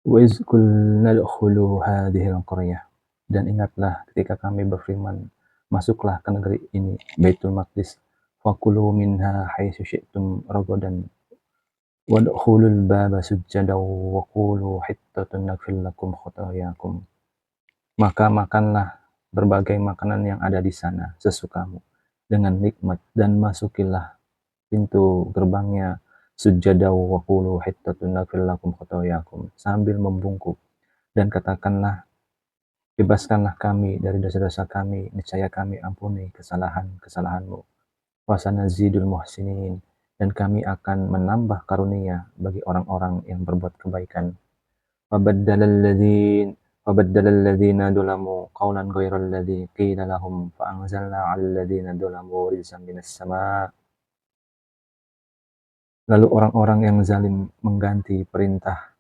Wa iz qulna udkhulu hadhil qaryah, dan ingatlah ketika kami berfirman, masuklah ke negeri ini, Baitul Maqdis, fakulu minha haitsu syi'tum ragadan wadkhulul baba sujjadan wa qulu hittatun naghfir lakum khotayakum. Maka makanlah berbagai makanan yang ada di sana sesukamu dengan nikmat, dan masukilah pintu gerbangnya sujjadan wa qulu hittatun naghfir lakum khotayakum, sambil membungkuk dan katakanlah, bebaskanlah kami dari dosa-dosa kami, niscaya kami ampuni kesalahan-kesalahanmu. Wasanazidul muhsinin, dan kami akan menambah karunia bagi orang-orang yang berbuat kebaikan. Fabaddala alladhina dzalamu qawlan ghairal ladzi qila lahum fa'anzalna 'alal ladzina dzalamu rijzan minas sama'. Lalu orang-orang yang zalim mengganti perintah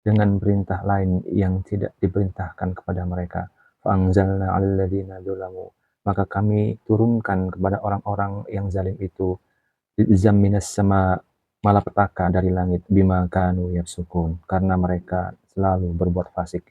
dengan perintah lain yang tidak diperintahkan kepada mereka. Fa'anzalna 'alal ladzina dzalamu, maka kami turunkan kepada orang-orang yang zalim itu rizqan minas sama, malapetaka dari langit, bima kanu yafsukun, karena mereka selalu berbuat fasik.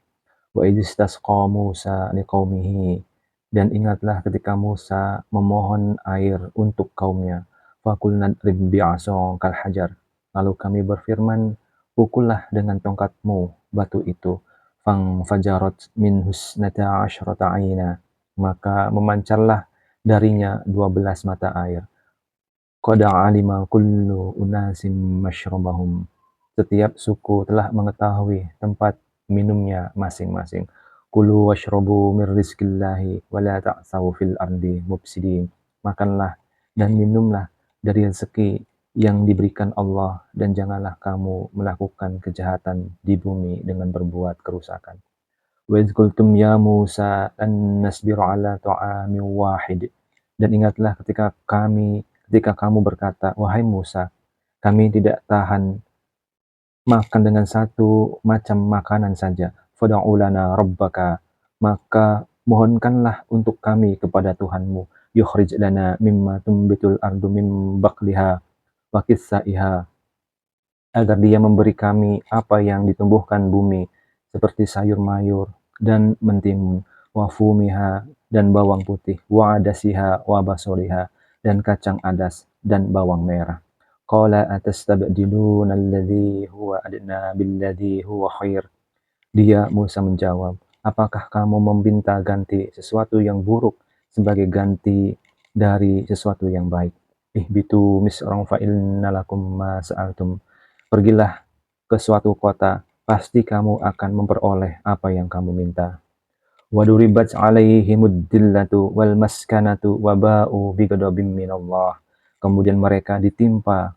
Wa idistasqa Musa liqaumihi, dan ingatlah ketika Musa memohon air untuk kaumnya. Faqulna idrib bi'asakal hajar, lalu kami berfirman, pukullah dengan tongkatmu batu itu. Fangfajarat minhu isnata asyrata 'aina, maka memancarlah darinya 12 mata air. Qad 'alima kullu unasin masyrabahum, setiap suku telah mengetahui tempat minumnya masing-masing. Kulu washrabu min rizqillahi wa la ta'thaw fil ardi mufsidin, makanlah dan minumlah dari rezeki yang diberikan Allah, dan janganlah kamu melakukan kejahatan di bumi dengan berbuat kerusakan. Wa idh qultum ya Musa lan nasbiru ala ta'amin wahid, dan ingatlah ketika kamu berkata, wahai Musa, kami tidak tahan makan dengan satu macam makanan saja. Fad'u lana rabbaka, maka mohonkanlah untuk kami kepada Tuhanmu, yukhrij lana mimma tumbitul ardu min baqliha wa qithaiha, agar dia memberi kami apa yang ditumbuhkan bumi seperti sayur mayur dan mentimun, wa fumiha, dan bawang putih, wa adasiha wa basoliha, dan kacang adas dan bawang merah. Qala atastabdiluna alladhi huwa adna billadhi huwa khair. Dia Musa menjawab, apakah kamu meminta-ganti sesuatu yang buruk sebagai ganti dari sesuatu yang baik? Ihbitu misran fa inna lakum ma sa'altum. Pergilah ke suatu kota, pasti kamu akan memperoleh apa yang kamu minta. Waduribat alaihimud dillatu wal maskanatu waba'u bighadabim minallah. Kemudian mereka ditimpa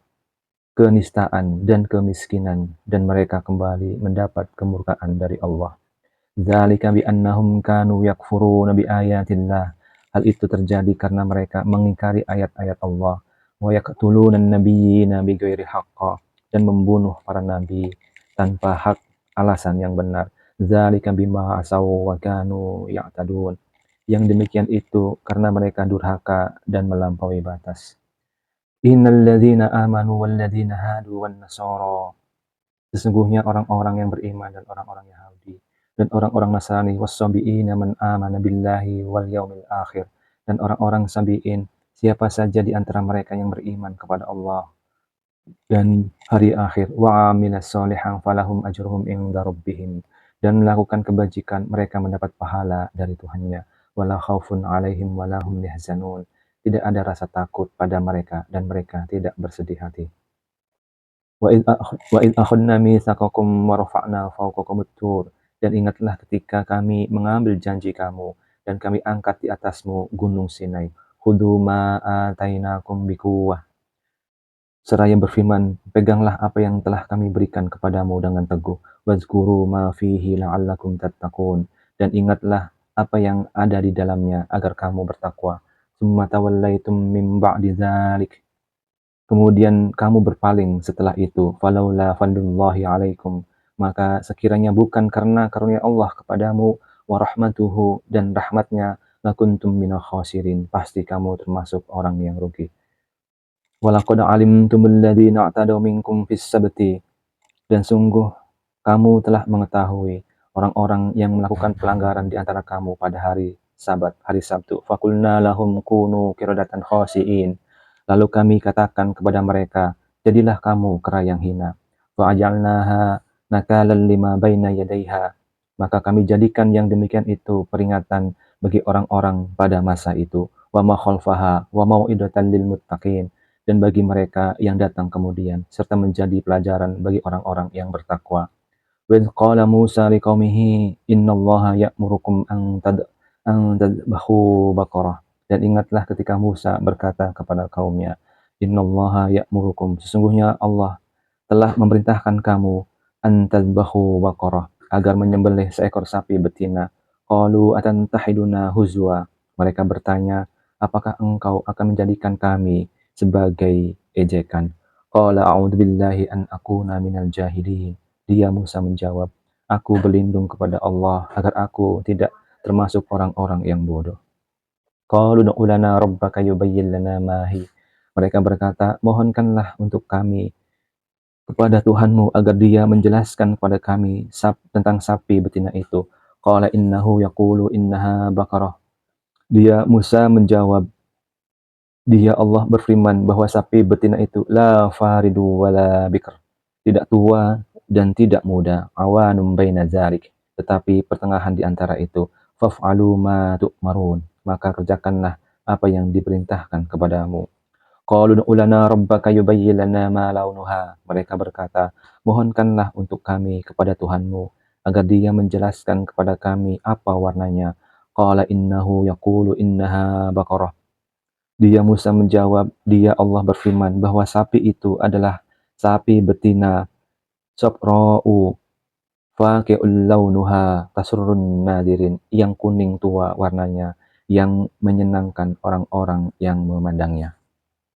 kenistaan dan kemiskinan, dan mereka kembali mendapat kemurkaan dari Allah. Dzalika bi annahum kanu yakfuruna bi ayatillah. Hal itu terjadi karena mereka mengingkari ayat-ayat Allah. Wa yaqtuluna an-nabiyyina bighairi haqqin, dan membunuh para nabi tanpa hak alasan yang benar. Dzalika bima asaw wa kanu ya'tadun. Yang demikian itu karena mereka durhaka dan melampaui batas. Innal ladzina amanu wal ladzina hadu wan nasara, sesungguhnya orang-orang yang beriman dan orang-orang Yahudi dan orang-orang Nasrani, was-sabiina man amana billahi wal yaumil akhir, dan orang-orang sabiin, siapa saja di antara mereka yang beriman kepada Allah dan hari akhir, wa amilas solihan falahum ajruhum inda rabbihim, dan melakukan kebajikan, mereka mendapat pahala dari Tuhannya. Wala khaufun alaihim wala hum yahzanun, tidak ada rasa takut pada mereka dan mereka tidak bersedih hati. Wa id akhadna mitsaqakum wa rafa'na fawqakumut tur, dan ingatlah ketika kami mengambil janji kamu dan kami angkat di atasmu gunung Sinai. Khudhu ma atainakum biquwwah, seraya berfirman, peganglah apa yang telah kami berikan kepadamu dengan teguh. Wazkuru ma fihi la'allakum tattaqun, dan ingatlah apa yang ada di dalamnya agar kamu bertakwa. Summa tawallaitum min ba'di dzalik, kemudian kamu berpaling setelah itu. Falaula fadlullahi alaikum, maka sekiranya bukan karena karunia Allah kepadamu, wa rahmatuhu, dan rahmatnya, lakuntum minal khasirin, pasti kamu termasuk orang yang rugi. Walaqad alimtumul ladzina i'tadaw minkum fis sabti, dan sungguh kamu telah mengetahui orang-orang yang melakukan pelanggaran di antara kamu pada hari Sabat, hari Sabtu. Fakulna lahum kunu qiradatan khasiin. Lalu kami katakan kepada mereka, jadilah kamu kera yang hina. Fa'ajalnaha nakalan lima baina yadaiha. Maka kami jadikan yang demikian itu peringatan bagi orang-orang pada masa itu. Wa ma khalfaha wa mau'idatan lil muttaqin, dan bagi mereka yang datang kemudian, serta menjadi pelajaran bagi orang-orang yang bertakwa. Wa idz qala Musa liqaumihi innallaha ya'murukum an tadhbahu baqarah. Dan ingatlah ketika Musa berkata kepada kaumnya, innallaha ya'murukum, sesungguhnya Allah telah memerintahkan kamu an tadhbahu baqarah, agar menyembelih seekor sapi betina. Qalu atantahiduna huzwa. Mereka bertanya, apakah engkau akan menjadikan kami sebagai ejekan? Qala a'udzubillahi an akuna minal jahilin. Dia Musa menjawab, aku berlindung kepada Allah agar aku tidak termasuk orang-orang yang bodoh. Qalu ud'u lana rabbaka yubayyin lana ma hi. Mereka berkata, mohonkanlah untuk kami kepada Tuhanmu agar dia menjelaskan kepada kami tentang sapi betina itu. Qala innahu yaqulu innaha baqarah. Dia Musa menjawab, dia Allah berfirman bahwa sapi betina itu la faridu wala bikr, tidak tua dan tidak muda, awanum baina dzalik, tetapi pertengahan di antara itu. Faf'alu ma tu'marun, maka kerjakanlah apa yang diperintahkan kepadamu. Qalu ud'u lana rabbaka yubayyin lana ma launuha. Mereka berkata, mohonkanlah untuk kami kepada Tuhanmu agar dia menjelaskan kepada kami apa warnanya. Qala innahu yaqulu innaha baqarah. Dia Musa menjawab, dia Allah berfirman bahwa sapi itu adalah sapi betina safra'u faqi'ul launuha tasurrun nadirin, yang kuning tua warnanya, yang menyenangkan orang-orang yang memandangnya.